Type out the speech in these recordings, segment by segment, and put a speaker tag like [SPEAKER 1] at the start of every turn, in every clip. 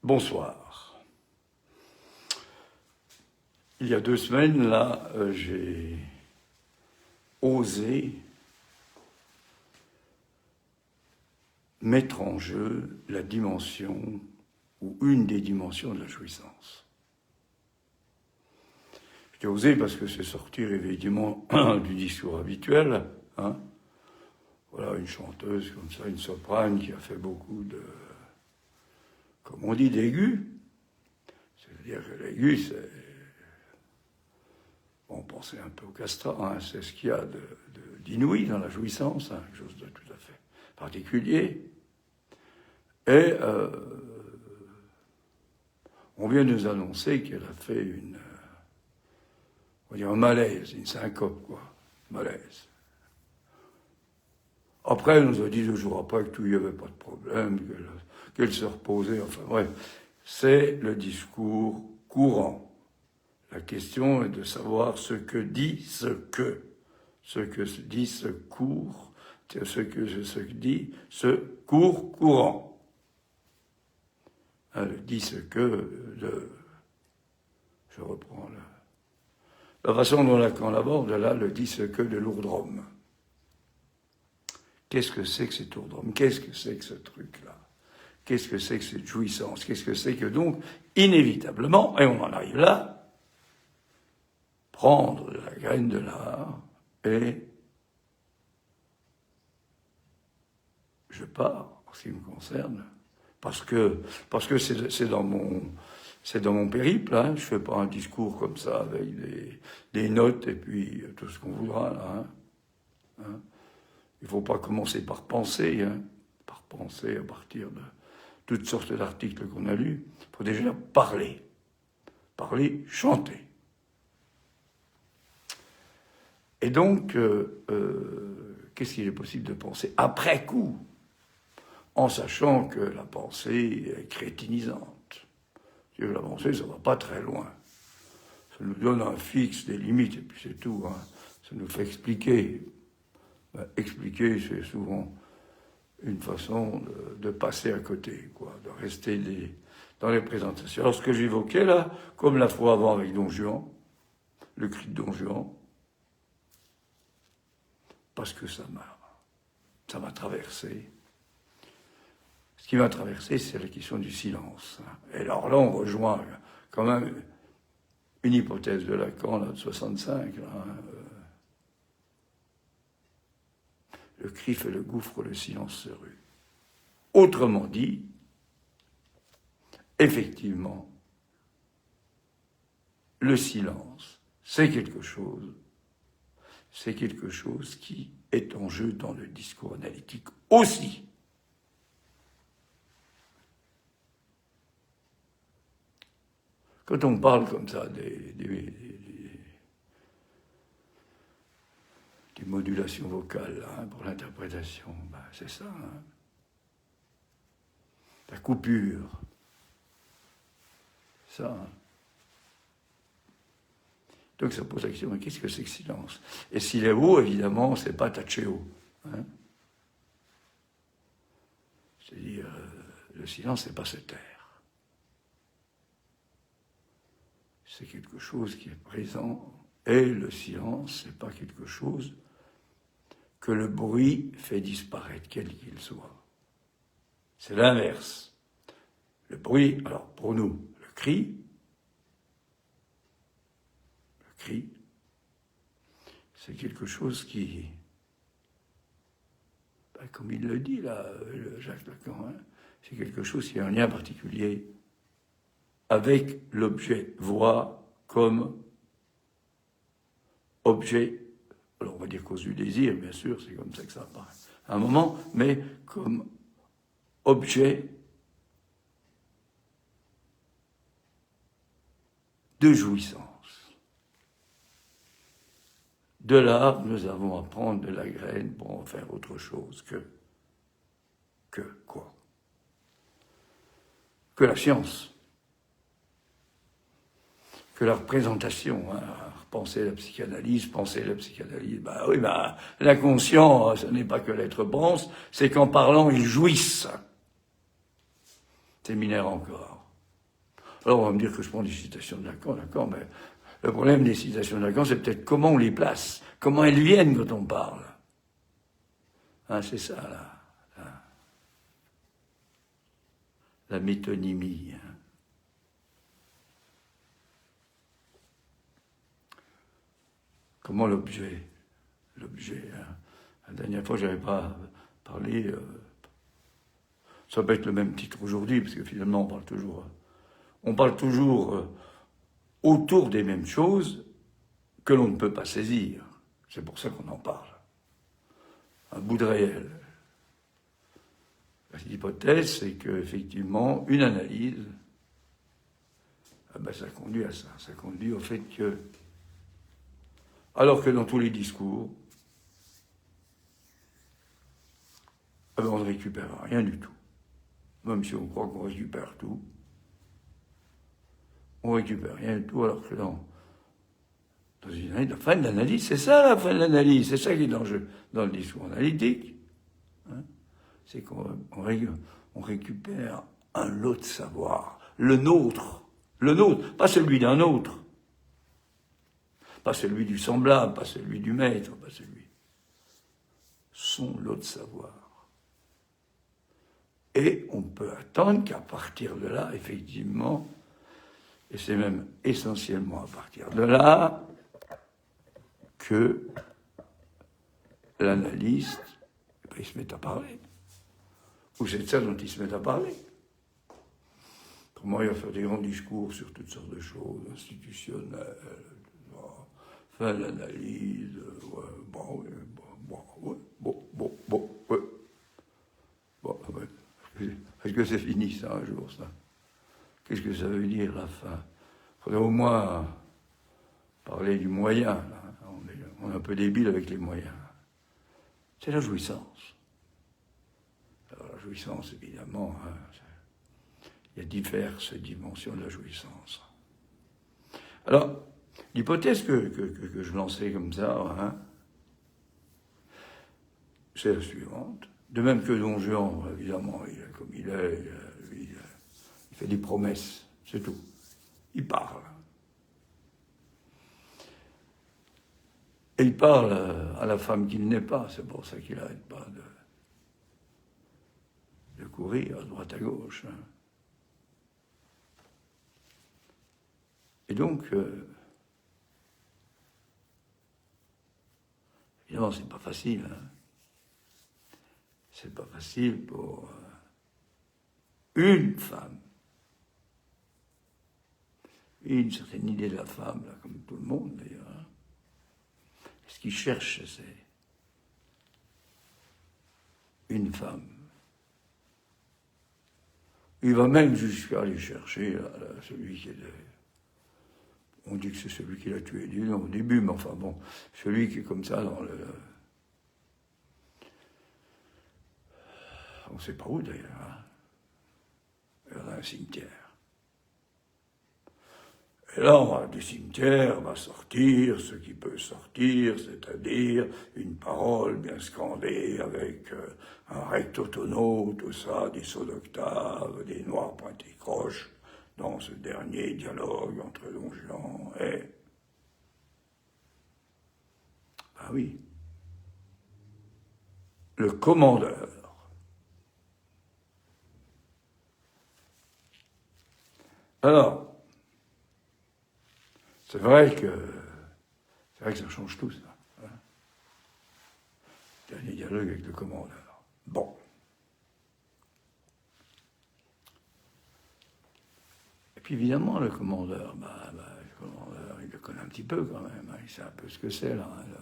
[SPEAKER 1] Bonsoir. Il y a 2 semaines, là, j'ai osé mettre en jeu la dimension, ou une des dimensions de la jouissance. J'ai osé parce que c'est sortir évidemment du discours habituel. Voilà, une chanteuse comme ça, une soprane qui a fait beaucoup de, comme on dit, d'aigus. C'est-à-dire que l'aigu, c'est... Bon, pensez un peu au castrat, c'est ce qu'il y a d'inouï dans la jouissance, quelque chose de tout à fait particulier. Et on vient de nous annoncer qu'elle a fait on va dire un malaise, une syncope, quoi, malaise. Après, elle nous a dit 2 jours après que tout y avait pas de problème, qu'elle se reposait, enfin bref. C'est le discours courant. La question est de savoir ce que dit ce que dit ce cours, ce que dit ce cours courant. Le dit ce que, je reprends la façon dont Lacan l'aborde, là, le dit ce que de Lourdrome. Qu'est-ce que c'est que cet Lourdrome? Qu'est-ce que c'est que ce truc-là? Qu'est-ce que c'est que cette jouissance? Qu'est-ce que c'est que donc, inévitablement, et on en arrive là, prendre la graine de l'art et je pars, en ce qui me concerne, parce que c'est dans mon périple, je fais pas un discours comme ça avec des notes et puis tout ce qu'on voudra là. Il faut pas commencer par penser, à partir de toutes sortes d'articles qu'on a lus. Il faut déjà parler, chanter. Et donc, qu'est-ce qu'il est possible de penser après coup, en sachant que la pensée est crétinisante. La pensée, ça va pas très loin. Ça nous donne un fixe, des limites, et puis c'est tout. Ça nous fait expliquer. Expliquer, c'est souvent une façon de passer à côté, quoi, de rester dans les présentations. Alors, ce que j'évoquais là, comme la fois avant avec Don Juan, le cri de Don Juan, parce que ça m'a traversé. Ce qui m'a traversé, c'est la question du silence. Et alors là, on rejoint quand même une hypothèse de Lacan, là, de 65. Le cri fait le gouffre, le silence se rue. Autrement dit, effectivement, le silence, c'est quelque chose qui est en jeu dans le discours analytique aussi. Quand on parle comme ça des modulations vocales pour l'interprétation, c'est ça. La coupure. Ça. Donc ça pose la question, mais qu'est-ce que c'est que silence? Et s'il est haut, évidemment, c'est pas Tachéo. C'est-à-dire, le silence, c'est pas se taire. C'est quelque chose qui est présent, et le silence, c'est pas quelque chose que le bruit fait disparaître, quel qu'il soit. C'est l'inverse. Le bruit, alors pour nous, le cri, c'est quelque chose qui, comme il le dit là, Jacques Lacan, c'est quelque chose qui a un lien particulier avec l'objet voix comme objet, alors on va dire cause du désir, bien sûr, c'est comme ça que ça apparaît à un moment, mais comme objet de jouissance. De l'art, nous avons à prendre de la graine pour en faire autre chose que quoi? Que la science, que la représentation. Penser la psychanalyse, l'inconscient, ce n'est pas que l'être pense, c'est qu'en parlant, il jouisse. Séminaire encore. Alors on va me dire que je prends des citations de Lacan, d'accord, mais le problème des citations de Lacan, c'est peut-être comment on les place, comment elles viennent quand on parle. Hein, c'est ça, la métonymie. Hein. Comment l'objet, hein. La dernière fois, je n'avais pas parlé, ça peut être le même titre aujourd'hui, parce que finalement, on parle toujours autour des mêmes choses que l'on ne peut pas saisir. C'est pour ça qu'on en parle. Un bout de réel. L'hypothèse, c'est qu'effectivement, une analyse, ça conduit à ça. Ça conduit au fait que, alors que dans tous les discours, on ne récupère rien du tout. Même si on croit qu'on récupère tout, on ne récupère rien du tout, alors que dans une analyse, la fin de l'analyse, c'est ça la fin de l'analyse, c'est ça qui est l'enjeu dans le discours analytique. Hein, c'est qu'on récupère un lot de savoir, le nôtre, pas celui d'un autre, pas celui du semblable, pas celui du maître, pas celui, son lot de savoir. Et on peut attendre qu'à partir de là, effectivement, et c'est même essentiellement à partir de là, que l'analyste, il se met à parler. Ou c'est de ça dont il se met à parler. Comment il va faire des grands discours sur toutes sortes de choses, institutionnelles, faire l'analyse, Est-ce que c'est fini ça un jour, ça? Qu'est-ce que ça veut dire la fin? Il faudrait au moins parler du moyen. Là. On est un peu débile avec les moyens. C'est la jouissance. Alors la jouissance, évidemment, hein, il y a diverses dimensions de la jouissance. Alors, l'hypothèse que je lançais comme ça, hein, c'est la suivante. De même que Don Juan, évidemment, comme il est, il fait des promesses, c'est tout. Il parle. Et il parle à la femme qu'il n'est pas, c'est pour ça qu'il n'arrête pas de courir à droite à gauche. Hein. Et donc, évidemment, c'est pas facile. Hein. C'est pas facile pour une femme. Une certaine idée de la femme, là, comme tout le monde d'ailleurs. Hein. Ce qu'il cherche, c'est une femme. Il va même jusqu'à aller chercher là, celui qui est... On dit que c'est celui qui l'a tué au début, mais enfin bon, celui qui est comme ça dans le... On ne sait pas où d'ailleurs. Hein. Dans un cimetière. Et là, du cimetière va sortir ce qui peut sortir, c'est-à-dire une parole bien scandée avec un recto tono, tout ça, des sauts d'octave, des noirs pointés croches, dans ce dernier dialogue entre Don Juan et... Ah oui, le commandeur. Alors, c'est vrai que ça change tout, ça. Hein. Dernier dialogue avec le commandeur. Bon. Et puis évidemment, le commandeur, il le connaît un petit peu quand même. Hein. Il sait un peu ce que c'est, là, hein, le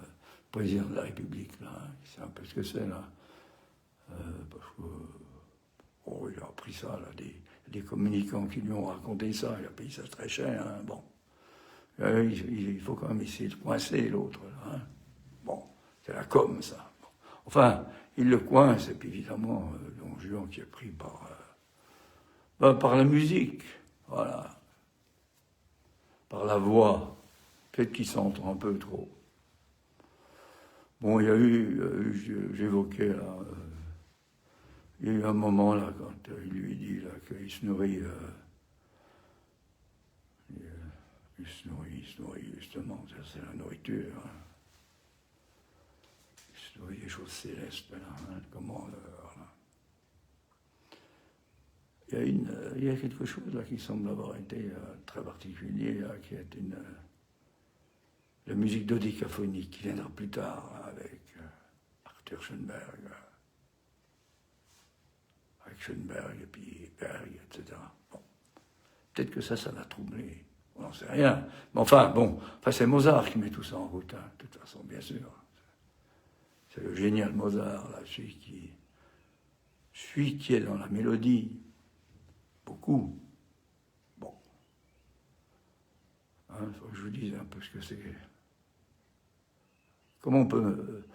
[SPEAKER 1] président de la République, là. Hein. Il sait un peu ce que c'est, là. Parce que, il a appris ça, là, des communicants qui lui ont raconté ça. Il a payé ça très cher, hein. Bon. Il faut quand même essayer de coincer l'autre. Hein. Bon, c'est la com, ça. Bon. Enfin, il le coince, et puis évidemment, Don Juan qui est pris par la musique, voilà. Par la voix. Peut-être qu'il s'entend un peu trop. Bon, j'évoquais là, il y a eu un moment là, quand il lui dit là, qu'il se nourrit Il se nourrit justement, c'est la nourriture. Hein. Il se nourrit des choses célestes, là, hein, comment voilà. Il y a quelque chose là qui semble avoir été très particulier, là, qui est la musique dodécaphonique, qui viendra plus tard là, avec Arthur Schoenberg. Avec Schoenberg et puis Berg, etc. Bon. Peut-être que ça l'a troublé. On n'en sait rien. Mais enfin, bon, c'est Mozart qui met tout ça en route, hein, de toute façon, bien sûr. C'est le génial Mozart, là, celui qui est dans la mélodie. Beaucoup. Bon. Il faut que je vous dise un peu ce que c'est. Comment on peut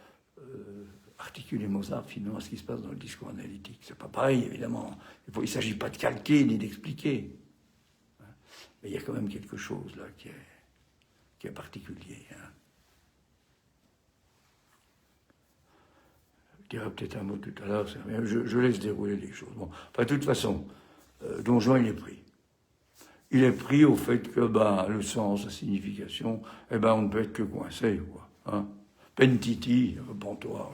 [SPEAKER 1] articuler Mozart, finalement, à ce qui se passe dans le discours analytique. C'est pas pareil, évidemment. Il ne s'agit pas de calquer ni d'expliquer. Mais il y a quand même quelque chose là qui est particulier. Hein. Je dirais peut-être un mot tout à l'heure, je laisse dérouler les choses. Bon, enfin, de toute façon, Don Juan, il est pris. Il est pris au fait que le sens, la signification, on ne peut être que coincé, quoi. Hein. Pentiti, repens-toi,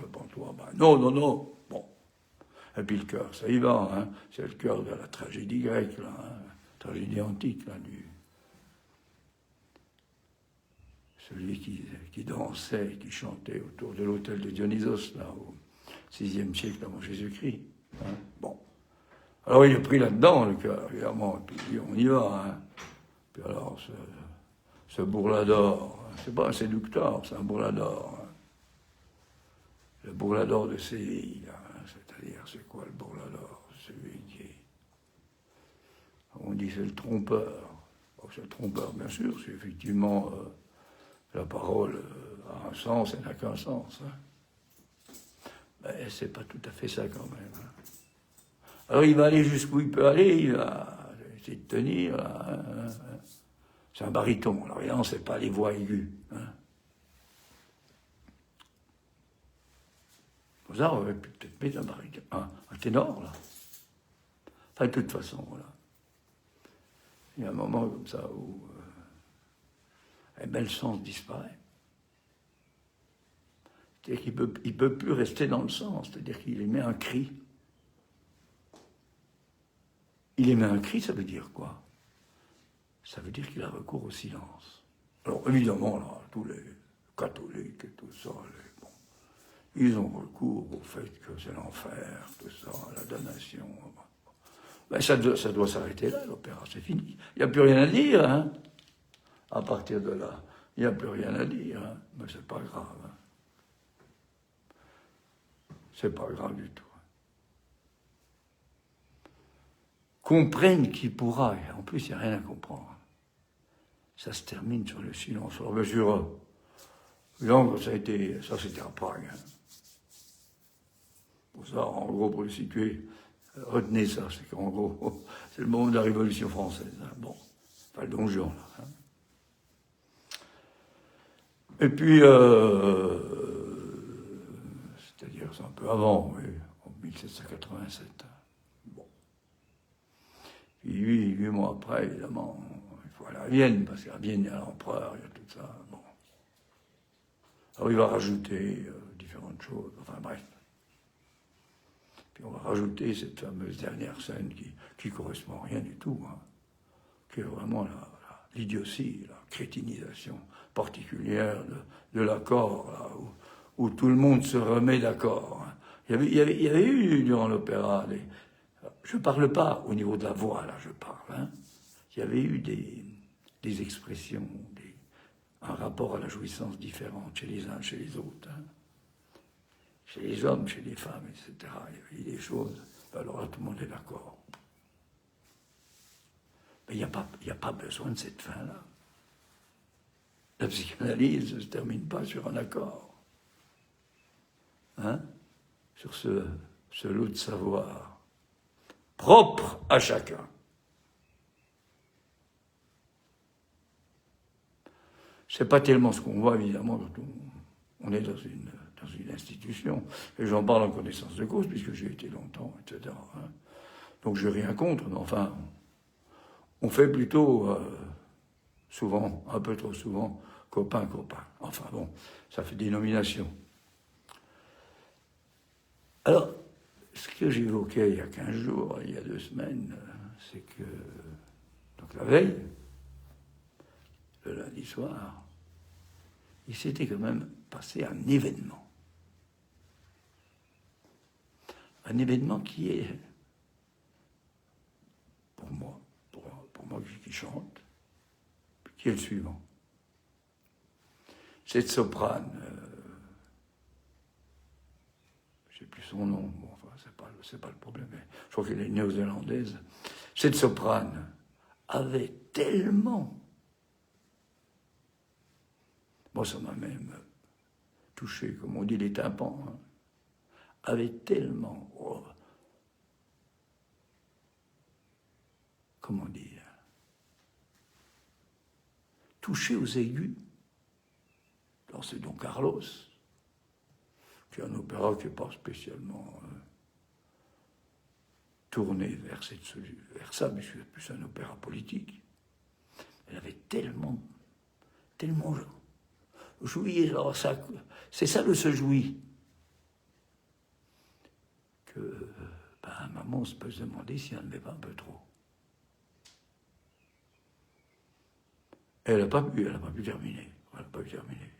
[SPEAKER 1] non. Bon. Et puis le cœur, ça y va, hein. C'est le cœur de la tragédie grecque, là, hein. Tragédie antique, là, celui qui dansait, qui chantait autour de l'autel de Dionysos, là, au VIe siècle avant Jésus-Christ. Hein. Bon. Alors il est pris là-dedans, le cœur, évidemment, et puis on y va. Hein. Puis alors, ce bourlador, c'est pas un séducteur, c'est un bourlador. Hein. Le bourlador de Séville, hein. C'est-à-dire, c'est quoi le bourlador? Celui qui est... On dit c'est le trompeur. Bon, c'est le trompeur, bien sûr, c'est effectivement la parole a un sens et n'a qu'un sens. Hein. Mais c'est pas tout à fait ça quand même. Hein. Alors il va aller jusqu'où il peut aller, il va essayer de tenir. Hein. C'est un baryton, alors évidemment, c'est pas les voix aiguës. Hein. Mozart aurait pu peut-être mettre un baryton, un ténor, là. Enfin, de toute façon, voilà. Il y a un moment comme ça où le sens disparaît. C'est-à-dire qu'il ne peut plus rester dans le sens, c'est-à-dire qu'il émet un cri. Il émet un cri, ça veut dire quoi? Ça veut dire qu'il a recours au silence. Alors évidemment, là, tous les catholiques et tout ça, ils ont recours au fait que c'est l'enfer, tout ça, la damnation. Ben, ça doit s'arrêter là, l'opéra, c'est fini. Il n'y a plus rien à dire, hein. À partir de là, il n'y a plus rien à dire, hein. Mais c'est pas grave. Hein. C'est pas grave du tout. Comprenne qui pourra, et en plus, il n'y a rien à comprendre. Ça se termine sur le silence. Alors, bien sûr, ça c'était à Prague. Hein. Pour ça, en gros, pour le situer, retenez ça, c'est qu'en gros, c'est le moment de la Révolution française. Hein. Bon, enfin le Don Juan, là. Hein. Et puis, c'est-à-dire, c'est un peu avant, oui, en 1787. Bon. Puis 8 mois après, évidemment, il faut aller à Vienne, parce qu'à Vienne, il y a l'empereur, il y a tout ça. Bon. Alors, il va rajouter différentes choses, enfin bref. Puis on va rajouter cette fameuse dernière scène qui correspond à rien du tout, hein, qui est vraiment l'idiotie, la crétinisation particulière de l'accord, là, où tout le monde se remet d'accord. Hein. Il y avait eu, durant l'opéra, je ne parle pas au niveau de la voix, là, je parle. Hein. Il y avait eu des expressions, un rapport à la jouissance différente chez les uns, chez les autres. Hein. Chez les hommes, chez les femmes, etc. Il y avait des choses. Alors là, tout le monde est d'accord. Mais il n'y a pas besoin de cette fin-là. La psychanalyse ne se termine pas sur un accord. Hein? Sur ce lot de savoir propre à chacun. C'est pas tellement ce qu'on voit, évidemment, quand on est dans une institution. Et j'en parle en connaissance de cause, puisque j'ai été longtemps, etc. Hein. Donc j'ai rien contre, mais enfin, on fait plutôt souvent, un peu trop souvent, copain. Enfin bon, ça fait dénomination. Alors, ce que j'évoquais il y a 15 jours, il y a 2 semaines, c'est que, donc la veille, le lundi soir, il s'était quand même passé un événement. Un événement qui est, pour moi qui chante, qui est le suivant. Cette soprane, je ne sais plus son nom, bon, enfin, c'est pas le problème, mais je crois qu'elle est néo-zélandaise. Cette soprane avait tellement, moi ça m'a même touché, comme on dit les tympans, hein, avait tellement, comment dire, touché aux aigus, dans ce Don Carlos, qui est un opéra qui n'est pas spécialement tourné vers ça, mais c'est plus un opéra politique. Elle avait tellement joui, alors ça, c'est ça le se jouit, que maman se peut se demander si elle ne met pas un peu trop. Elle n'a pas pu terminer. Elle n'a pas pu terminer.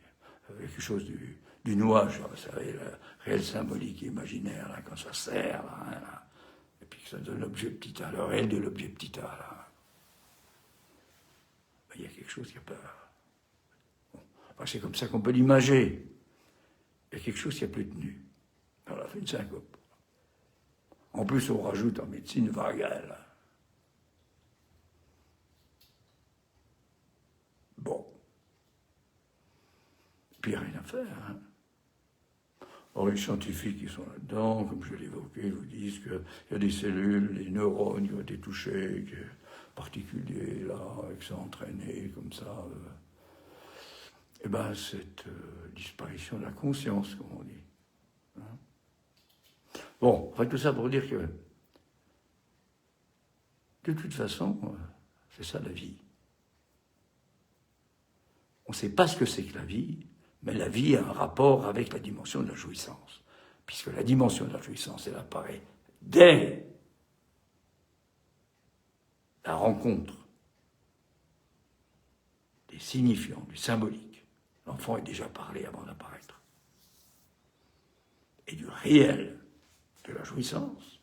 [SPEAKER 1] Quelque chose du nuage, vous savez, le réel symbolique imaginaire, là, quand ça sert, là, et puis que ça donne l'objet petit a, le réel de l'objet petit a, là. Il y a quelque chose qui a peur. Bon, enfin, c'est comme ça qu'on peut l'imager. Il y a quelque chose qui n'a plus tenu. On a fait une syncope. En plus, on rajoute en médecine vagale. Bon. Puis il n'y a rien à faire. Hein. Or, les scientifiques qui sont là-dedans, comme je l'évoquais, vous disent qu'il y a des cellules, des neurones qui ont été touchés, qui est particulier, là, avec ça entraîné, comme ça. Et bien, cette disparition de la conscience, comme on dit. Hein. Bon, enfin, tout ça pour dire que, de toute façon, c'est ça la vie. On ne sait pas ce que c'est que la vie, mais la vie a un rapport avec la dimension de la jouissance. Puisque la dimension de la jouissance, elle apparaît dès la rencontre des signifiants, du symbolique. L'enfant est déjà parlé avant d'apparaître. Et du réel de la jouissance,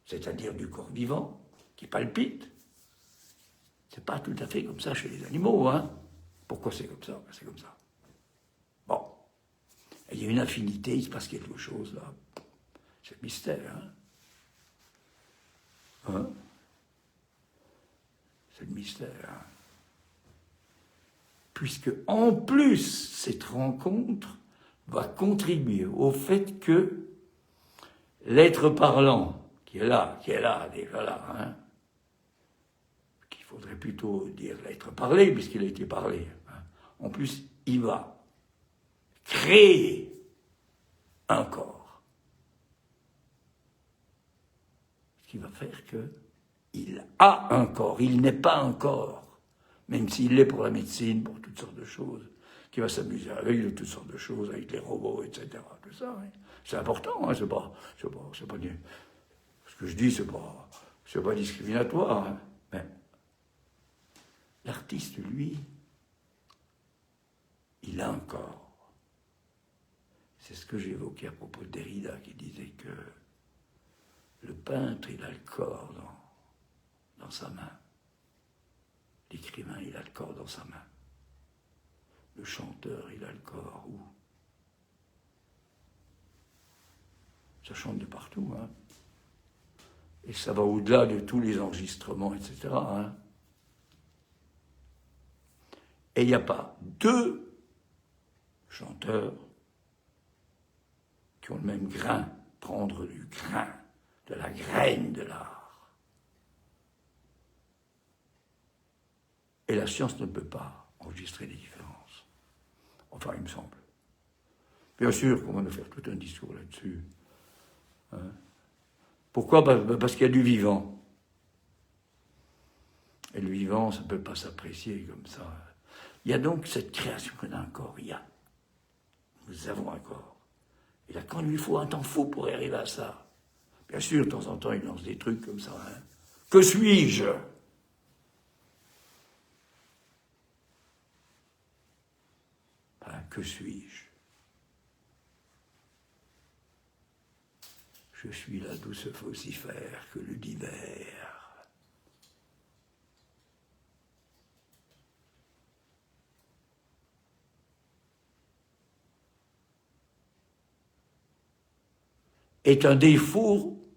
[SPEAKER 1] c'est-à-dire du corps vivant qui palpite. C'est pas tout à fait comme ça chez les animaux, hein. Pourquoi c'est comme ça? C'est comme ça. Bon. Et il y a une affinité, il se passe quelque chose là. C'est le mystère, hein. C'est le mystère. Hein. Puisque, en plus, cette rencontre va contribuer au fait que l'être parlant, qui est là, déjà là, hein, qu'il faudrait plutôt dire l'être parlé, puisqu'il a été parlé, hein, en plus, il va créer un corps. Ce qui va faire qu'il a un corps, il n'est pas un corps, même s'il l'est pour la médecine, pour toutes sortes de choses, qui va s'amuser avec de toutes sortes de choses, avec les robots, etc. Tout ça, oui. C'est important, hein, c'est pas ce que je dis, c'est pas discriminatoire, hein, mais l'artiste, lui, il a un corps. C'est ce que j'évoquais à propos de Derrida, qui disait que le peintre, il a le corps dans sa main. L'écrivain, il a le corps dans sa main. Le chanteur, il a le corps où? Ça chante de partout, hein. Et ça va au-delà de tous les enregistrements, etc. Hein. Et il n'y a pas 2 chanteurs qui ont le même grain, prendre du grain, de la graine de l'art. Et la science ne peut pas enregistrer les différences. Enfin, il me semble. Bien sûr qu'on va nous faire tout un discours là-dessus. Hein. Pourquoi? Parce qu'il y a du vivant. Et le vivant vivant, ça ne peut pas s'apprécier comme ça. Il y a donc cette création d'un corps, nous avons un corps. Et là, quand il lui faut un temps fou pour arriver à ça, bien sûr, de temps en temps, il lance des trucs comme ça. Hein. Que suis-je? Que suis-je? Je suis la douce vocifère que l'univers. Est un défaut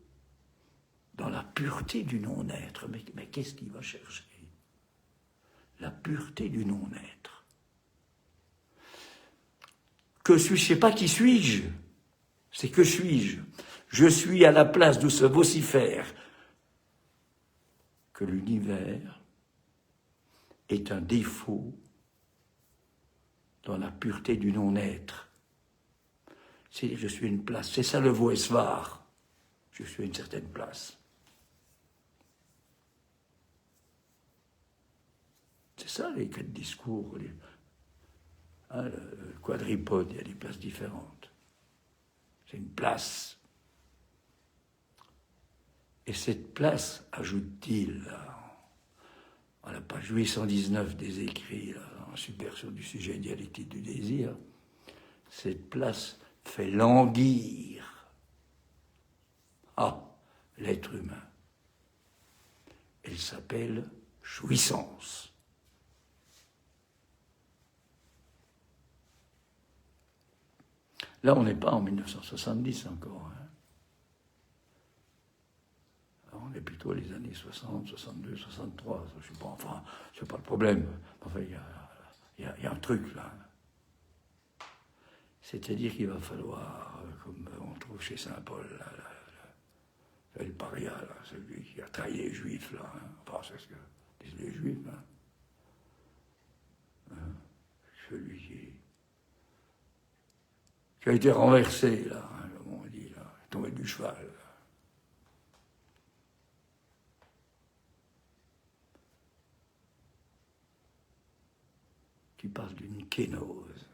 [SPEAKER 1] dans la pureté du non-être. Mais qu'est-ce qu'il va chercher? La pureté du non-être. Que suis-je? Je ne sais pas qui suis-je. C'est que suis-je? Je suis à la place de ce vocifère que l'univers est un défaut dans la pureté du non-être. C'est-à-dire je suis une place. C'est ça le voesvar. Je suis à une certaine place. C'est ça les quatre discours. Le quadripode, il y a des places différentes. C'est une place. Et cette place, ajoute-t-il, à la page 819 des écrits, là, en subversion du sujet dialectique du désir, cette place fait languir l'être humain. Elle s'appelle jouissance. Là, on n'est pas en 1970 encore. Hein. On est plutôt les années 60, 62, 63. Je sais pas, enfin, c'est pas le problème. Enfin, il y a un truc là. C'est-à-dire qu'il va falloir, comme on trouve chez Saint Paul, le paria, là, celui qui a trahi les Juifs, là. Hein. Enfin, c'est ce que disent les Juifs. Hein. Celui qui a été renversé, là, hein, comme on dit, là, tombé du cheval. Là. Qui parle d'une kénose.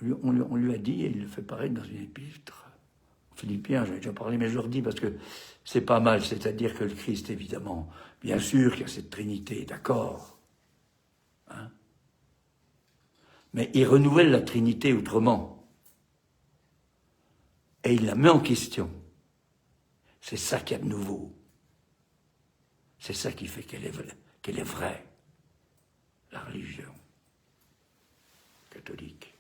[SPEAKER 1] On lui a dit, et il le fait paraître dans une épître, Philippiens, j'en ai déjà parlé, mais je le redis parce que c'est pas mal, c'est-à-dire que le Christ, évidemment, bien sûr qu'il y a cette Trinité, d'accord, hein, mais il renouvelle la Trinité autrement, et il la met en question. C'est ça qu'il y a de nouveau. C'est ça qui fait qu'elle est vraie, la religion catholique.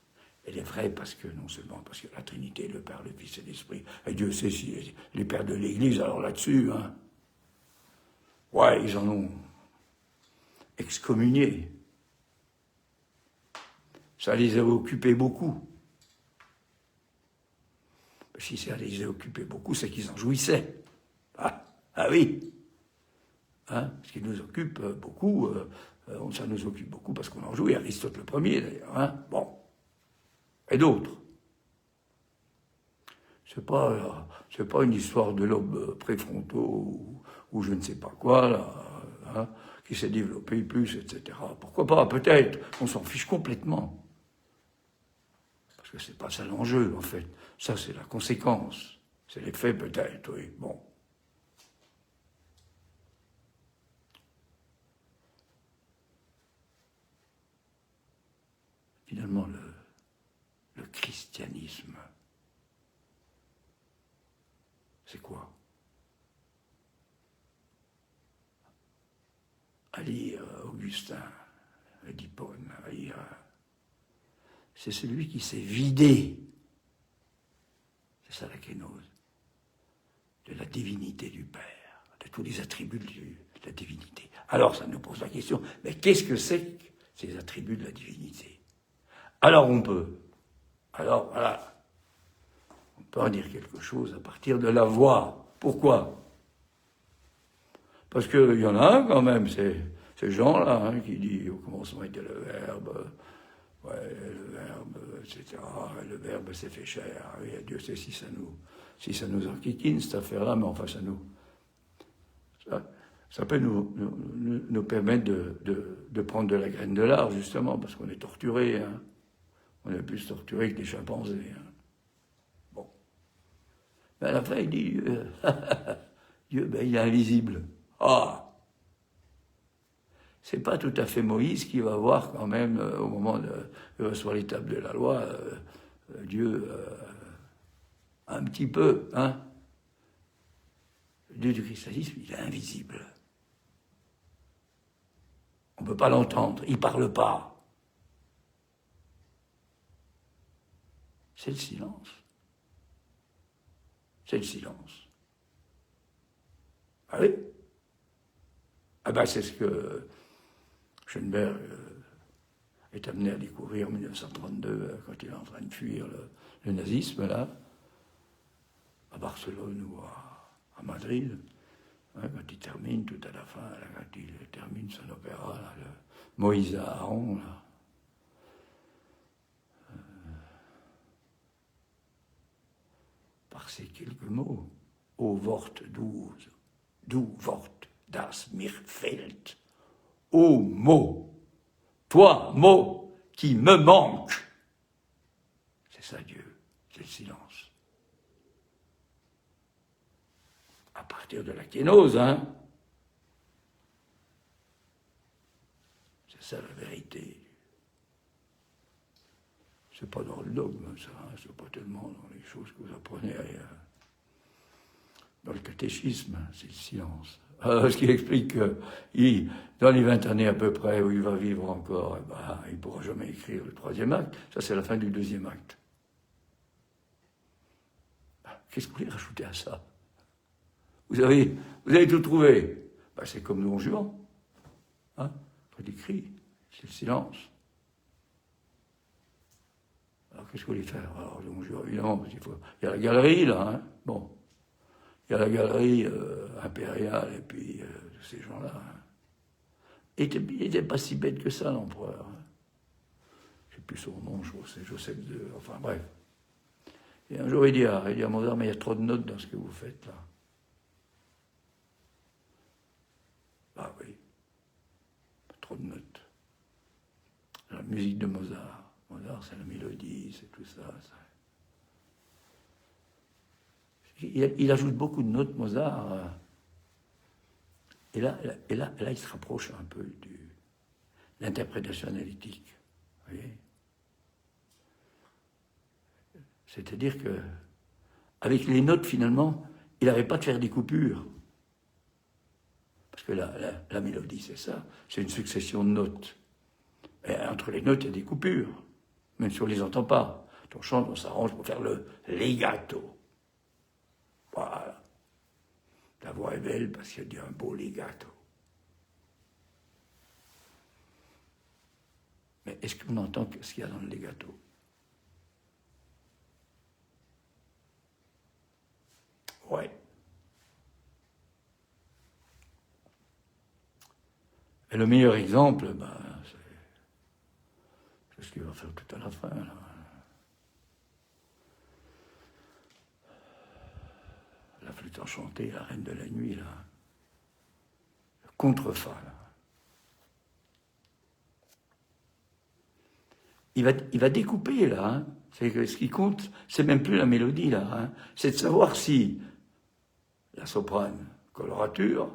[SPEAKER 1] Elle est vraie parce que, non seulement parce que la Trinité, le Père, le Fils et l'Esprit, et Dieu sait si les pères de l'Église, alors là-dessus, hein, ouais, ils en ont excommunié. Ça les a occupés beaucoup. Si ça les a occupés beaucoup, c'est qu'ils en jouissaient. Ah oui, hein, ce qui nous occupe beaucoup, ça nous occupe beaucoup parce qu'on en jouit, Aristote le premier d'ailleurs, hein, bon. Et d'autres. C'est pas une histoire de lobes préfrontaux ou je ne sais pas quoi, là, hein, qui s'est développé plus, etc. Pourquoi pas, peut-être, on s'en fiche complètement. Parce que c'est pas ça l'enjeu, en fait. Ça, c'est la conséquence. C'est l'effet, peut-être, oui, bon. Finalement, le christianisme, c'est quoi? À lire Augustin, d'Hippone, à lire, c'est celui qui s'est vidé, c'est ça la kénose, de la divinité du Père, de tous les attributs de la divinité. Alors ça nous pose la question, mais qu'est-ce que c'est que ces attributs de la divinité? Alors voilà, on peut en dire quelque chose à partir de la voix. Pourquoi? Parce qu'il y en a un quand même, ces gens-là, hein, qui disent au commencement était le Verbe, etc. Le Verbe s'est fait chair. Oui, Dieu sait si ça nous enquiquine, cette affaire-là, mais enfin, Ça peut nous permettre de prendre de la graine de l'art, justement, parce qu'on est torturé. Hein. On est plus torturé que des chimpanzés. Hein. Bon. Mais à la fin, il dit Dieu, ben, il est invisible. Ah! C'est pas tout à fait Moïse qui va voir quand même, au moment de recevoir les tables de la loi, Dieu un petit peu, hein. Le Dieu du christianisme, il est invisible. On ne peut pas l'entendre, il ne parle pas. C'est le silence. C'est le silence. Ah oui? Ah ben c'est ce que Schoenberg est amené à découvrir en 1932, quand il est en train de fuir le nazisme, là, à Barcelone ou à Madrid, hein, quand il termine tout à la fin, là, quand il termine son opéra, là, le Moïse à Aaron, là. Par ces quelques mots, ô Wort douze, du Wort das mir fehlt, ô mot, toi, mot, qui me manque. C'est ça Dieu, c'est le silence. À partir de la kénose, hein. C'est ça la vérité. C'est pas dans le dogme, ça, hein. C'est pas tellement dans les choses que vous apprenez dans le catéchisme, c'est le silence. Ce qui explique que dans les 20 années à peu près où il va vivre encore, eh ben, il ne pourra jamais écrire le 3e acte. Ça, c'est la fin du 2e acte. Qu'est-ce que vous voulez rajouter à ça? Vous avez tout trouvé. Ben, c'est comme Don Juan. Hein? Quand il crie, c'est le silence. Alors, qu'est-ce que vous voulez faire? Alors, Don Juan, évidemment, parce qu'il y a la galerie, là. Hein? Bon. Il y a la galerie impériale et puis ces gens-là. Hein. Il n'était pas si bête que ça, l'empereur. Hein. Je ne sais plus son nom, je crois, c'est Joseph II. Enfin, bref. Et un jour, il dit à Mozart, mais il y a trop de notes dans ce que vous faites, là. Ah oui. Trop de notes. La musique de Mozart. Mozart, c'est la mélodie, c'est tout ça. Il ajoute beaucoup de notes, Mozart. Et là, il se rapproche un peu de l'interprétation analytique. Vous voyez? C'est-à-dire que, avec les notes, finalement, il n'arrête pas de faire des coupures. Parce que la mélodie, c'est ça. C'est une succession de notes. Et entre les notes, il y a des coupures. Même si on ne les entend pas. On chante, on s'arrange pour faire le legato. Voilà. La voix est belle parce qu'il y a un beau legato. Mais est-ce qu'on entend ce qu'il y a dans le legato? Ouais. Et le meilleur exemple, c'est ce qu'il va faire tout à la fin. Là. La flûte enchantée, la reine de la nuit, là. Le contrefa, là. Il va découper, là. Hein. C'est que ce qui compte, c'est même plus la mélodie, là. Hein. C'est de savoir si la soprane, colorature,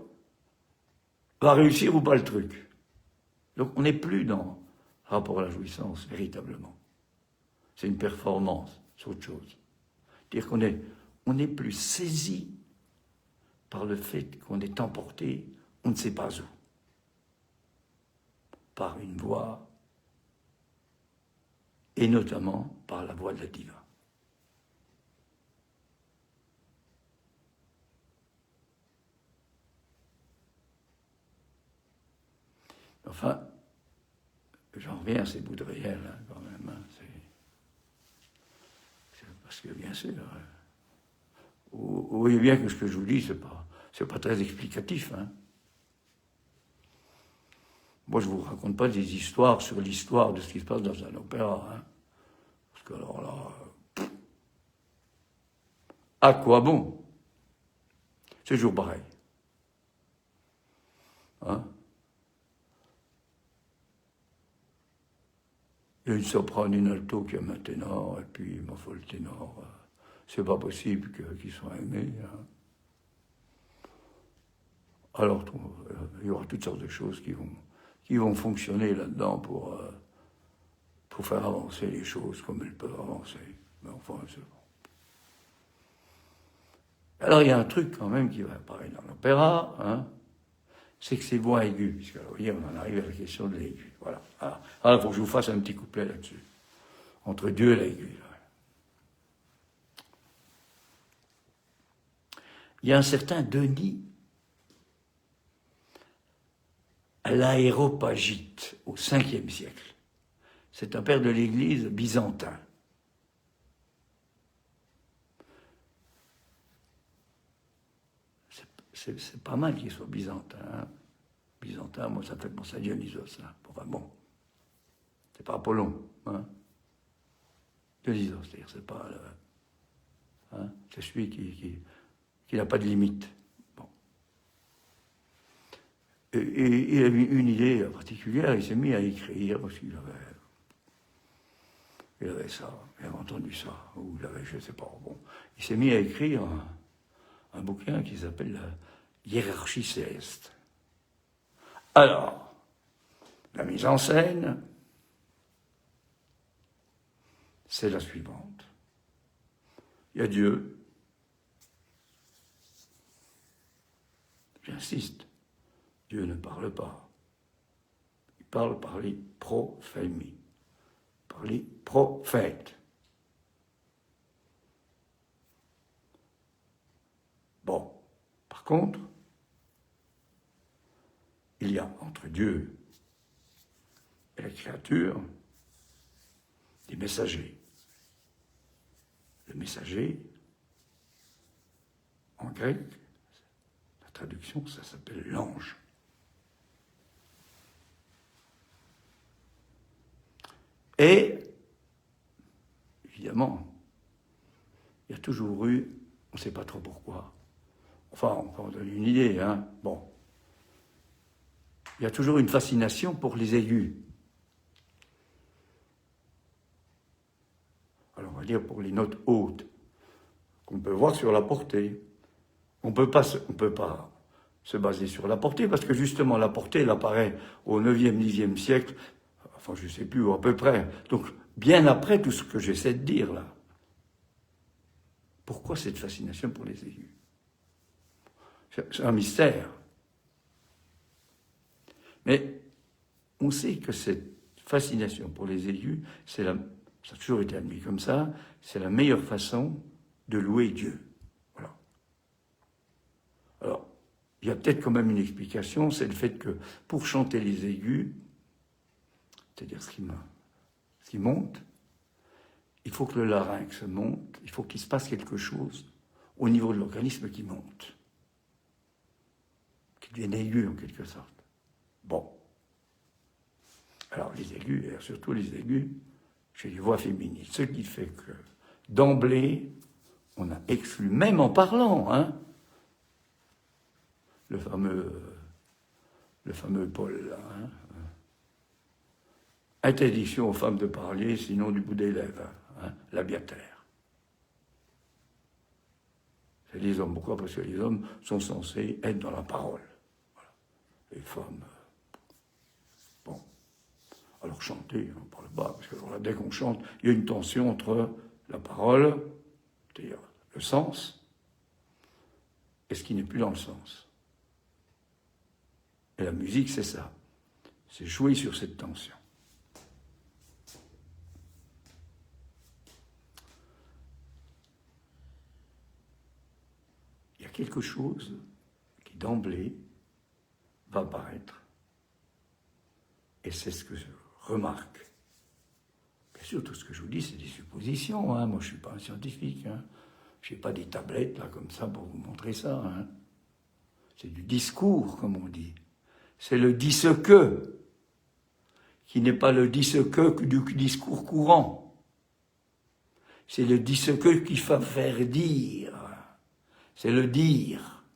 [SPEAKER 1] va réussir ou pas le truc. Donc on n'est plus dans rapport à la jouissance, véritablement. C'est une performance, c'est autre chose. C'est-à-dire qu'on n'est plus saisi par le fait qu'on est emporté, on ne sait pas où, par une voix, et notamment par la voix de la diva. Enfin, j'en reviens à ces bouts de réel, hein, quand même. Hein, c'est parce que, bien sûr, vous voyez bien que ce que je vous dis, c'est pas très explicatif. Hein. Moi, je ne vous raconte pas des histoires sur l'histoire de ce qui se passe dans un opéra. Hein. Parce que alors là, à quoi bon? C'est toujours pareil. Il y a une soprane, une alto qui aime un ténor, et puis, ma foi, le ténor, c'est pas possible qu'ils soient aimés. Hein. Alors, il y aura toutes sortes de choses qui vont fonctionner là-dedans pour faire avancer les choses comme elles peuvent avancer. Mais enfin, c'est bon. Alors, il y a un truc quand même qui va apparaître dans l'opéra, hein, c'est que c'est voix aiguë, puisque vous voyez, on en arrive à la question de l'aigu. Voilà. Alors, il faut que je vous fasse un petit couplet là-dessus. Entre Dieu et l'aigu. Il y a un certain Denis à l'Aéropagite, au 5e siècle. C'est un père de l'Église byzantin. C'est pas mal qu'il soit byzantin. Hein. Byzantin, moi, ça fait penser à Dionysos. Hein. Enfin bon, c'est pas Apollon. Hein. Dionysos, c'est-à-dire, c'est pas... Hein, c'est celui qui n'a pas de limite. Bon. Et il a eu une idée particulière, il s'est mis à écrire, parce qu'il avait ça, il avait entendu ça, ou il avait, je ne sais pas, bon. Il s'est mis à écrire un bouquin qui s'appelle la Hiérarchie céleste. Alors, la mise en scène, c'est la suivante. Il y a Dieu. J'insiste, Dieu ne parle pas. Il parle par les prophémies, par les prophètes. Bon, par contre, il y a entre Dieu et la créature des messagers. Le messager, en grec, la traduction, ça s'appelle l'ange. Et, évidemment, il y a toujours eu, on ne sait pas trop pourquoi, enfin, on peut en donner une idée, hein, bon, il y a toujours une fascination pour les aigus. Alors, on va dire pour les notes hautes, qu'on peut voir sur la portée. On ne peut pas se baser sur la portée, parce que justement, la portée, elle apparaît au 9e, 10e siècle, enfin, je ne sais plus, à peu près. Donc, bien après tout ce que j'essaie de dire, là. Pourquoi cette fascination pour les aigus? C'est un mystère. Mais on sait que cette fascination pour les aigus, ça a toujours été admis comme ça, c'est la meilleure façon de louer Dieu. Voilà. Alors, il y a peut-être quand même une explication, c'est le fait que pour chanter les aigus, c'est-à-dire ce qui monte, il faut que le larynx monte, il faut qu'il se passe quelque chose au niveau de l'organisme qui monte, qui devienne aigu en quelque sorte. Bon. Alors les aigus, et surtout les aigus, chez les voix féminines, ce qui fait que d'emblée, on a exclu, même en parlant, hein, le fameux Paul, là, hein, interdiction aux femmes de parler, sinon du bout des lèvres, hein, labiataire. C'est les hommes. Pourquoi? Parce que les hommes sont censés être dans la parole. Voilà. Les femmes, bon. Alors chanter, on ne parle pas, parce que alors là, dès qu'on chante, il y a une tension entre la parole, c'est-à-dire le sens, et ce qui n'est plus dans le sens. Et la musique, c'est ça. C'est jouer sur cette tension. Il y a quelque chose qui, d'emblée, va apparaître. Et c'est ce que je remarque. Bien sûr, tout ce que je vous dis, c'est des suppositions. Hein. Moi, je ne suis pas un scientifique. Hein. Je n'ai pas des tablettes, là, comme ça, pour vous montrer ça. Hein. C'est du discours, comme on dit. C'est le « dis ce que », qui n'est pas le « dis ce que » du discours courant. C'est le « dis ce que » qui va faire dire. C'est le dire.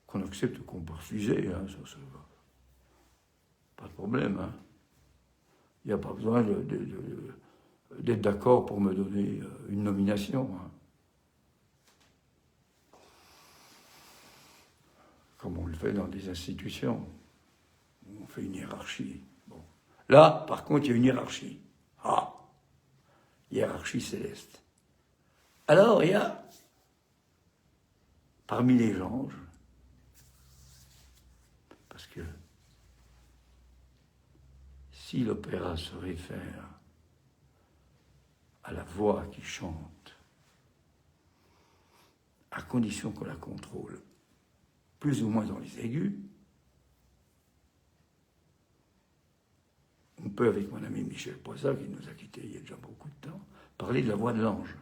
[SPEAKER 1] Qu'on accepte ou qu'on peut refuser, hein, ça, pas de problème. Hein. n'y a pas besoin d'être d'accord pour me donner une nomination. Hein. Comme on le fait dans des institutions. On fait une hiérarchie. Bon. Là, par contre, il y a une hiérarchie. Ah, hiérarchie céleste. Alors, il y a, parmi les anges, parce que si l'opéra se réfère à la voix qui chante, à condition qu'on la contrôle, plus ou moins dans les aigus, on peut, avec mon ami Michel Poisat, qui nous a quittés il y a déjà beaucoup de temps, parler de la voix de l'ange.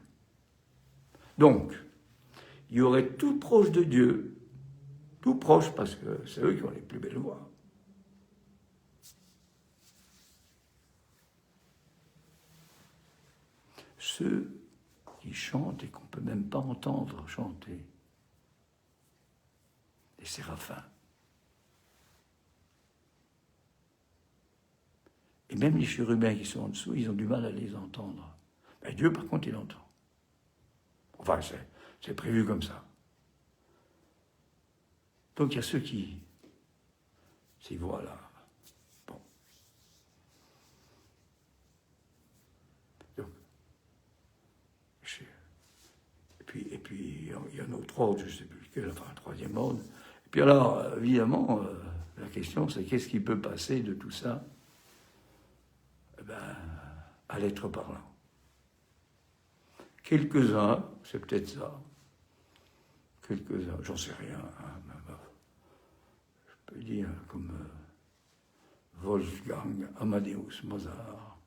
[SPEAKER 1] Donc, il y aurait tout proche de Dieu, tout proche, parce que c'est eux qui ont les plus belles voix. Ceux qui chantent et qu'on ne peut même pas entendre chanter, les séraphins. Et même les chérubins qui sont en dessous, ils ont du mal à les entendre. Mais Dieu, par contre, il entend. Enfin, c'est prévu comme ça. Donc il y a ceux qui s'y voient là. Bon. Donc, et puis il y a un autre ordre, je ne sais plus lequel, enfin un troisième ordre. Et puis alors, évidemment, la question c'est qu'est-ce qui peut passer de tout ça à l'être parlant. Quelques-uns, c'est peut-être ça. Quelques-uns, j'en sais rien. Hein, je peux dire comme Wolfgang Amadeus Mozart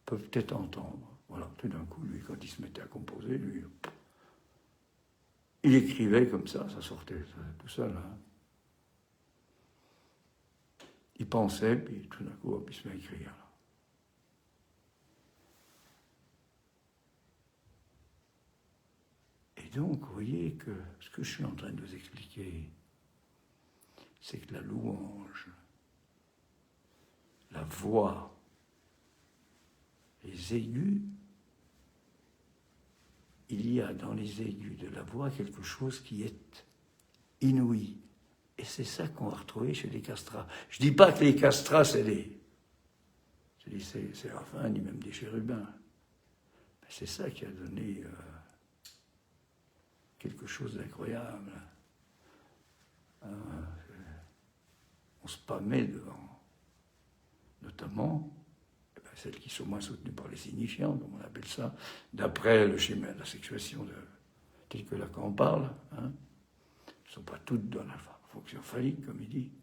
[SPEAKER 1] peuvent peut-être entendre. Voilà, tout d'un coup, lui, quand il se mettait à composer, lui, il écrivait comme ça sortait tout seul. Hein. Il pensait, puis tout d'un coup, hop, il se met à écrire. Et donc, vous voyez que ce que je suis en train de vous expliquer, c'est que la louange, la voix, les aigus, il y a dans les aigus de la voix quelque chose qui est inouï. Et c'est ça qu'on va retrouver chez les castrats. Je ne dis pas que les castrats, c'est des séraphins, ni même des chérubins. Mais c'est ça qui a donné quelque chose d'incroyable. On se pâmait devant, notamment celles qui sont moins soutenues par les signifiants, comme on appelle ça, d'après le schéma de la sexuation tel que Lacan parle. Hein. Elles ne sont pas toutes dans la fonction phallique, comme il dit.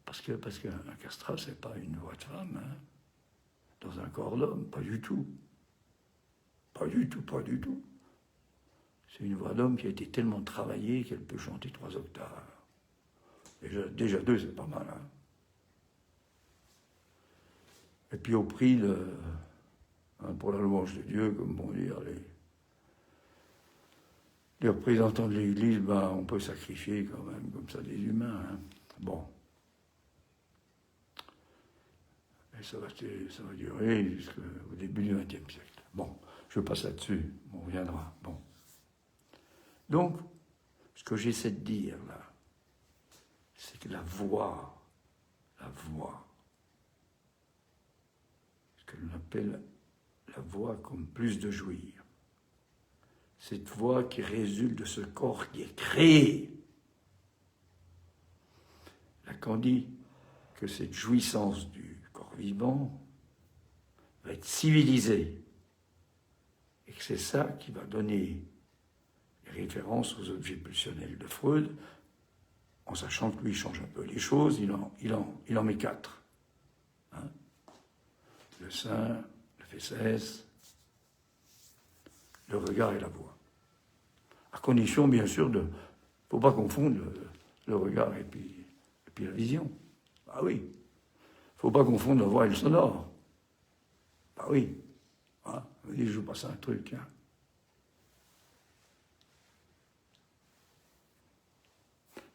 [SPEAKER 1] Parce qu'un castrat, ce n'est pas une voix de femme, hein, dans un corps d'homme, pas du tout. Pas du tout, pas du tout. C'est une voix d'homme qui a été tellement travaillée qu'elle peut chanter 3 octaves. Déjà 2, c'est pas mal. Hein. Et puis au prix, pour la louange de Dieu, comme vont dire les représentants de l'Église, on peut sacrifier quand même, comme ça, des humains. Hein. Bon. Et ça va durer jusqu'au début du XXe siècle. Bon, je passe là-dessus, on reviendra. Bon. Donc, ce que j'essaie de dire là, c'est que la voix, ce que l'on appelle la voix comme plus de jouir, cette voix qui résulte de ce corps qui est créé. Lacan dit que cette jouissance du corps vivant va être civilisée et que c'est ça qui va donner les références aux objets pulsionnels de Freud, en sachant que lui change un peu les choses, il en met 4. Hein, le sein, le fesses, le regard et la voix. À condition, bien sûr, de... Il ne faut pas confondre le regard et puis la vision. Ah oui. Il ne faut pas confondre la voix et le sonore. Ah oui. Ah, je vous passe un truc. Hein.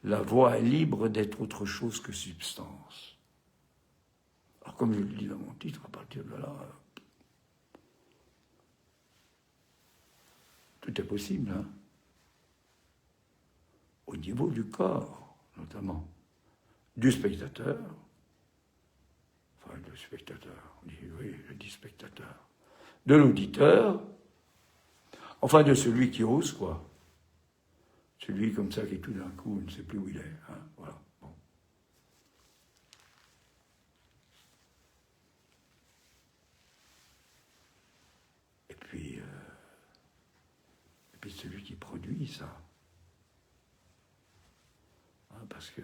[SPEAKER 1] la voix est libre d'être autre chose que substance. Alors comme je le dis dans mon titre, à partir de là, tout est possible, hein, au niveau du corps, notamment, du spectateur, enfin du spectateur, on dit, oui, je dis spectateur, de l'auditeur, enfin de celui qui ose, quoi. Celui comme ça qui tout d'un coup ne sait plus où il est, hein, voilà. Bon. Et puis celui qui produit ça. Hein, parce que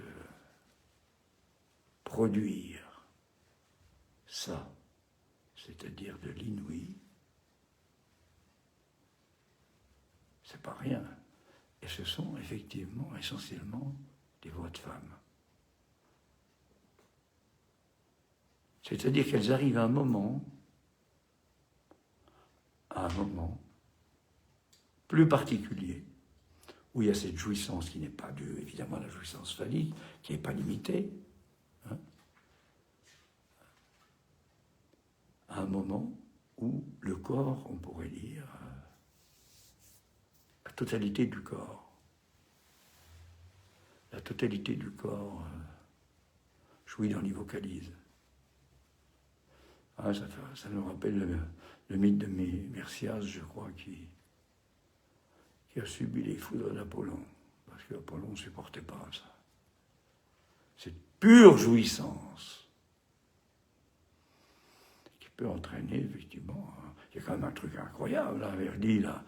[SPEAKER 1] produire ça, c'est-à-dire de l'inouï, c'est pas rien. Et ce sont effectivement, essentiellement, des voix de femmes. C'est-à-dire qu'elles arrivent à un moment plus particulier, où il y a cette jouissance qui n'est pas due, évidemment, à la jouissance phallique, qui n'est pas limitée, hein, à un moment où le corps, on pourrait dire, la totalité du corps, jouit dans les vocalises. Ah, ça nous rappelle le mythe de Myrsias, je crois, qui a subi les foudres d'Apollon, parce qu'Apollon ne supportait pas ça. Cette pure jouissance qui peut entraîner, effectivement, il y a quand même un truc incroyable, là, Verdi, là,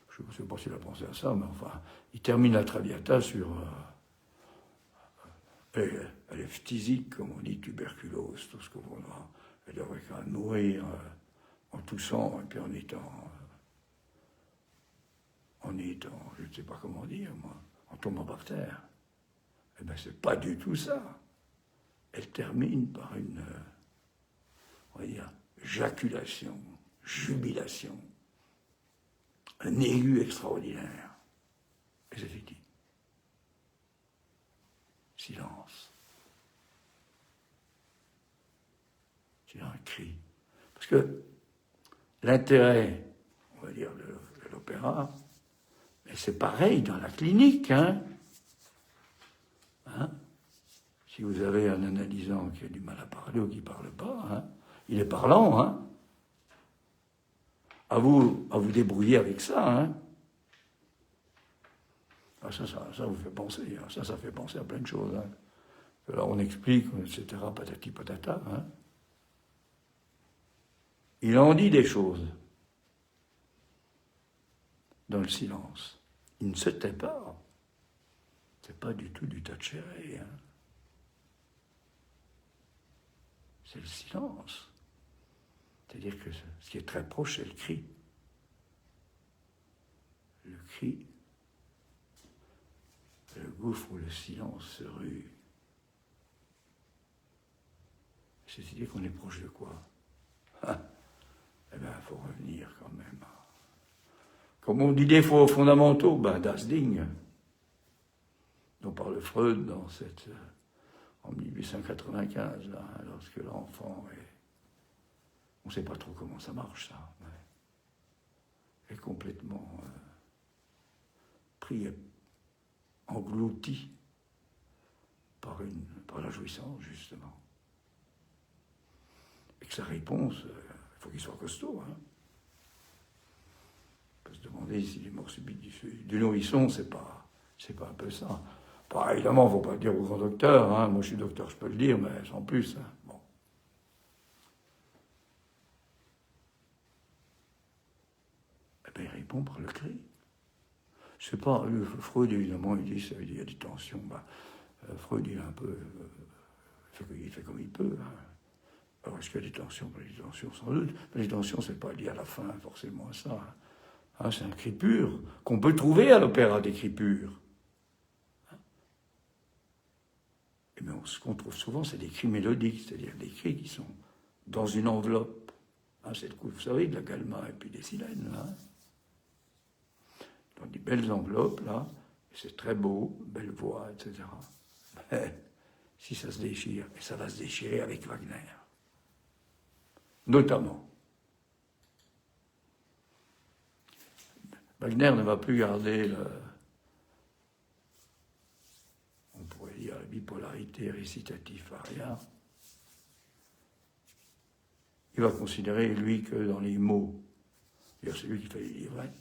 [SPEAKER 1] je ne sais pas s'il a pensé à ça, mais enfin, il termine la Traviata sur... elle est phtisique, comme on dit, tuberculose, tout ce qu'on voudra. Elle devrait quand même mourir en toussant, et puis en étant, je ne sais pas comment dire, moi, en tombant par terre. Eh bien, c'est pas du tout ça. Elle termine par une, on va dire, jaculation, jubilation, un aigu extraordinaire. Et c'est fini. Silence. C'est un cri. Parce que l'intérêt, on va dire, de l'opéra, c'est pareil dans la clinique, hein. Si vous avez un analysant qui a du mal à parler ou qui ne parle pas, hein, il est parlant, hein. À vous débrouiller avec ça, hein. Ah, ça vous fait penser, hein. Ça fait penser à plein de choses, hein. Là, on explique, etc., patati patata, hein. Il en dit des choses dans le silence. Il ne se tait pas. C'est pas du tout du tachere, hein. C'est le silence. C'est-à-dire que ce qui est très proche, c'est le cri. Le cri, le gouffre où le silence se rue. C'est-à-dire qu'on est proche de quoi? Eh bien, il faut revenir quand même. Comme on dit des fois aux fondamentaux, das Ding, dont parle Freud en 1895, là, lorsque l'enfant est... On ne sait pas trop comment ça marche, ça. Est complètement pris, englouti par la jouissance, justement. Et que sa réponse, il faut qu'il soit costaud, hein. On peut se demander si les morts subites du nourrisson, c'est pas un peu ça. Bah, évidemment, il ne faut pas le dire au grand docteur, hein. Moi je suis docteur, je peux le dire, mais sans plus, hein. Bon. Eh bien, il répond par le cri. Je sais pas, Freud, évidemment, il dit qu'il y a des tensions. Freud, il est un peu... il fait comme il peut, hein. Alors, est-ce qu'il y a des tensions? Les tensions, sans doute. Mais les tensions, c'est pas lié à la fin, forcément, à ça. Hein, c'est un cri pur, qu'on peut trouver à l'opéra, des cris purs. Mais ce qu'on trouve souvent, c'est des cris mélodiques, c'est-à-dire des cris qui sont dans une enveloppe. Hein, c'est le coup, vous savez, de la galma et puis des silènes, là. Dans des belles enveloppes, là, c'est très beau, belle voix, etc. Mais si ça se déchire, et ça va se déchirer avec Wagner, notamment. Wagner ne va plus garder on pourrait dire la bipolarité récitative-aria. Il va considérer, lui, que dans les mots, c'est lui qui fait les livrets,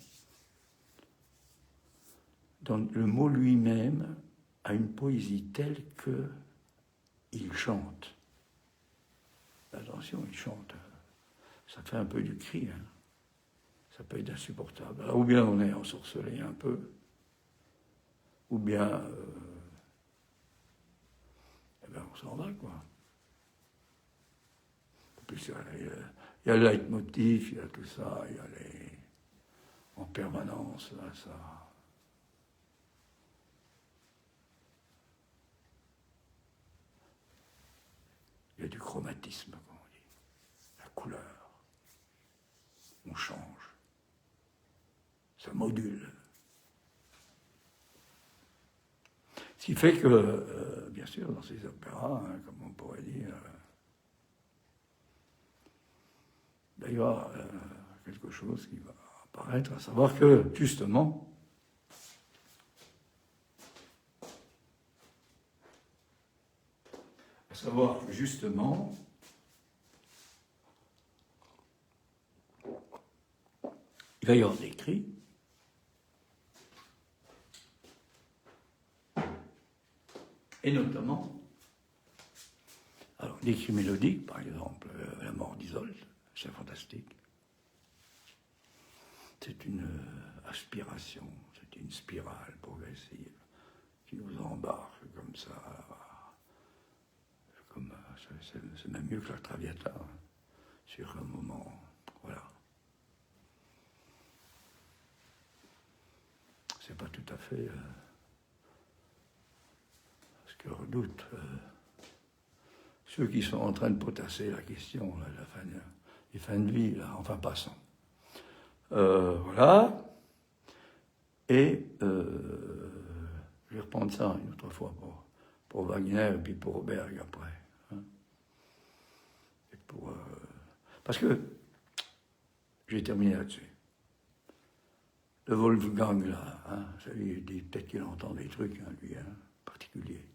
[SPEAKER 1] dans le mot lui-même a une poésie telle qu'il chante. Attention, il chante. Ça fait un peu du cri, hein. Ça peut être insupportable. Alors, ou bien on est ensorcelé un peu, ou bien on s'en va, quoi. En plus, il y a le leitmotiv, il y a tout ça, il y a en permanence, là, ça. Il y a du chromatisme, comme on dit. La couleur. On change. Ça module. Ce qui fait que, bien sûr, dans ces opéras, hein, comme on pourrait dire, d'ailleurs, quelque chose qui va apparaître, à savoir que, justement, il va y avoir des cris, et notamment, alors, des cris mélodiques, par exemple, La mort d'Isolde, c'est fantastique. C'est une aspiration, c'est une spirale progressive qui nous embarque comme ça. C'est même mieux que la Traviata, hein, sur un moment, voilà. C'est pas tout à fait ce que redoutent ceux qui sont en train de potasser la question, là, les fins de vie, là, enfin passons. Voilà. Et je vais reprendre ça une autre fois pour Wagner et puis pour Berg après. Hein. Et parce que j'ai terminé là-dessus. Le Wolfgang, là, hein, ça lui dit peut-être qu'il entend des trucs, hein, lui, hein, particuliers.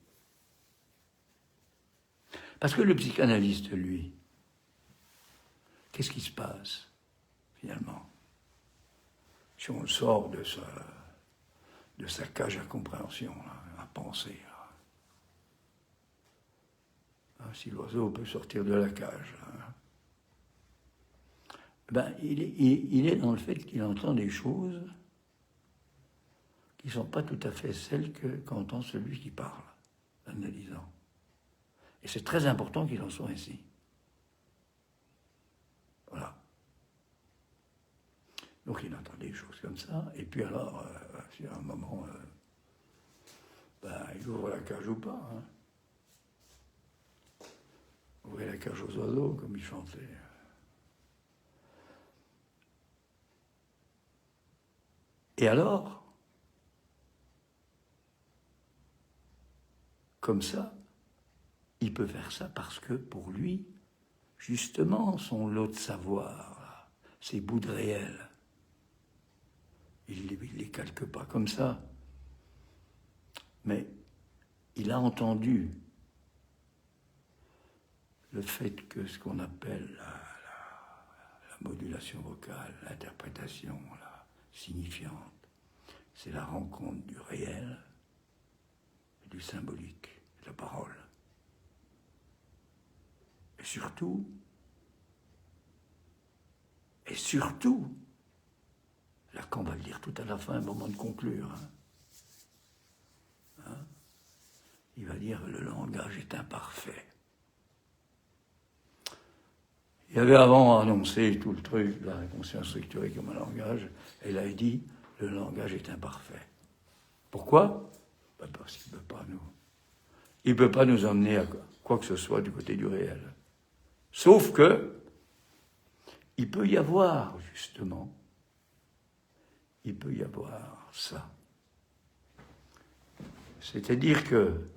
[SPEAKER 1] Parce que le psychanalyste, lui, qu'est-ce qui se passe, finalement, si on le sort de sa cage à compréhension, là, à penser, là. Hein, si l'oiseau peut sortir de la cage, là, hein. Ben, il est dans le fait qu'il entend des choses qui ne sont pas tout à fait celles qu'entend celui qui parle, analysant. Et c'est très important qu'il en soit ainsi. Voilà. Donc il entend des choses comme ça, et puis alors, si à un moment, il ouvre la cage ou pas. Hein. Ouvrir la cage aux oiseaux, comme il chantait. Et alors, comme ça, il peut faire ça parce que pour lui, justement, son lot de savoir, ses bouts de réel, il ne les calque pas comme ça. Mais il a entendu le fait que ce qu'on appelle la modulation vocale, l'interprétation, la signifiante, c'est la rencontre du réel et du symbolique, de la parole. Et surtout, là qu'on va le dire tout à la fin, au moment de conclure, hein, il va dire le langage est imparfait. Il avait avant annoncé tout le truc, la conscience structurée comme un langage, et il a dit le langage est imparfait. Pourquoi? Parce qu'il ne peut pas nous emmener à quoi que ce soit du côté du réel. Sauf que il peut y avoir, justement, ça. C'est-à-dire que,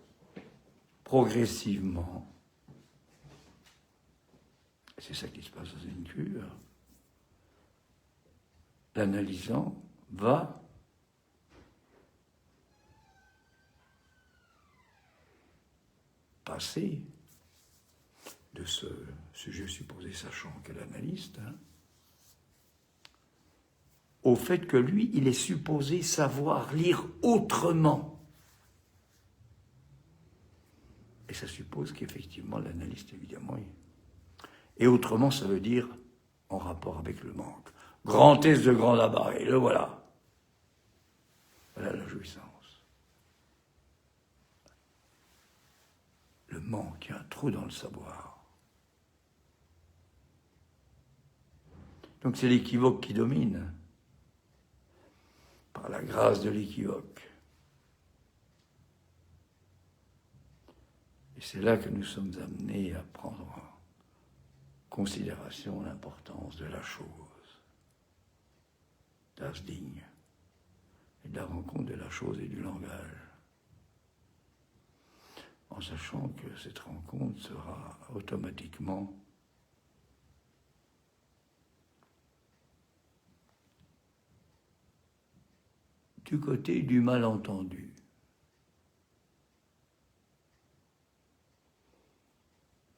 [SPEAKER 1] progressivement, c'est ça qui se passe dans une cure, l'analysant va passer de ce sujet supposé sachant qu'est l'analyste, au fait que lui, il est supposé savoir lire autrement. Et ça suppose qu'effectivement, l'analyste, évidemment, et autrement, ça veut dire en rapport avec le manque. Grand S de grand abarré, le voilà. Voilà la jouissance. Le manque, il y a un trou dans le savoir. Donc c'est l'équivoque qui domine, par la grâce de l'équivoque. Et c'est là que nous sommes amenés à prendre en considération l'importance de la chose, das Ding, et de la rencontre de la chose et du langage, en sachant que cette rencontre sera automatiquement du côté du malentendu.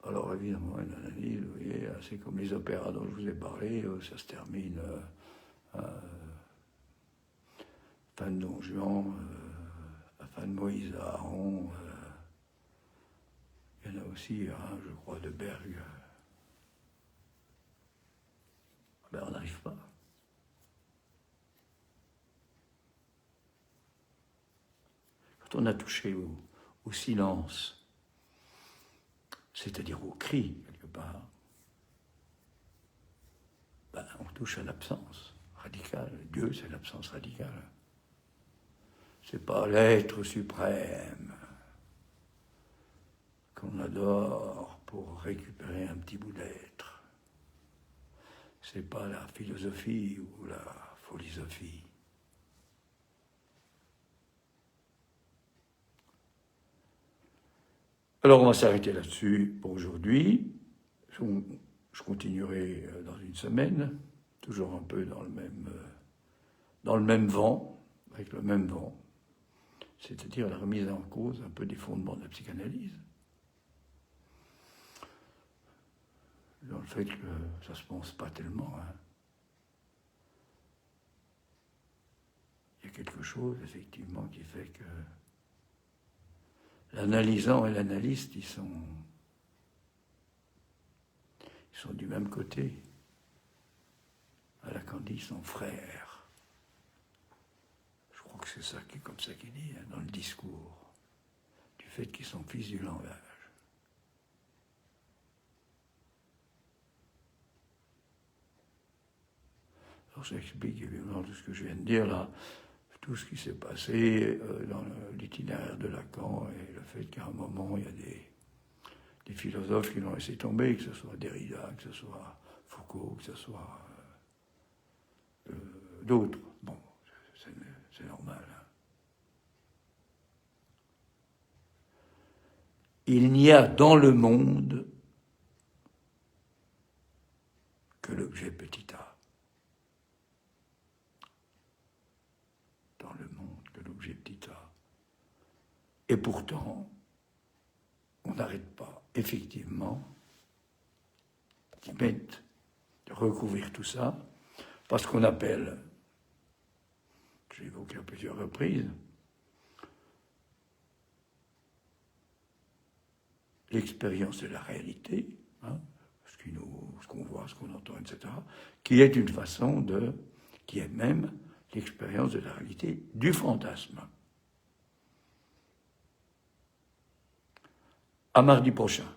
[SPEAKER 1] Alors évidemment, une analyse, vous voyez, c'est comme les opéras dont je vous ai parlé, ça se termine fin de Don Juan, fin de Moïse à Aaron, il y en a aussi un, je crois, de Berg. Ben, on n'arrive pas. Quand on a touché au silence, c'est-à-dire au cri, quelque part, ben, on touche à l'absence radicale. Dieu, c'est l'absence radicale. C'est pas l'être suprême qu'on adore pour récupérer un petit bout d'être. C'est pas la philosophie ou la philosophie. Alors on va s'arrêter là-dessus pour aujourd'hui. Je continuerai dans une semaine, toujours un peu dans le même vent, avec le même vent, c'est-à-dire la remise en cause un peu des fondements de la psychanalyse. Dans le fait que ça ne se pense pas tellement. Il y a quelque chose, effectivement, qui fait que l'analysant et l'analyste, ils sont du même côté. À Lacan dit, ils sont frères. Je crois que c'est ça qui est comme ça qu'il dit dans le discours, du fait qu'ils sont fils du langage. Alors ça explique évidemment tout ce que je viens de dire là, tout ce qui s'est passé dans l'itinéraire de Lacan et le fait qu'à un moment il y a des philosophes qui l'ont laissé tomber, que ce soit Derrida, que ce soit Foucault, que ce soit d'autres. Bon, c'est normal. Il n'y a dans le monde que l'objet petit a. Dans le monde que l'objet petit a. Et pourtant, on n'arrête pas, effectivement, de recouvrir tout ça, parce qu'on appelle, j'ai évoqué à plusieurs reprises, l'expérience de la réalité, ce qu'on voit, ce qu'on entend, etc., qui est une façon qui est même l'expérience de la réalité du fantasme. À mardi prochain.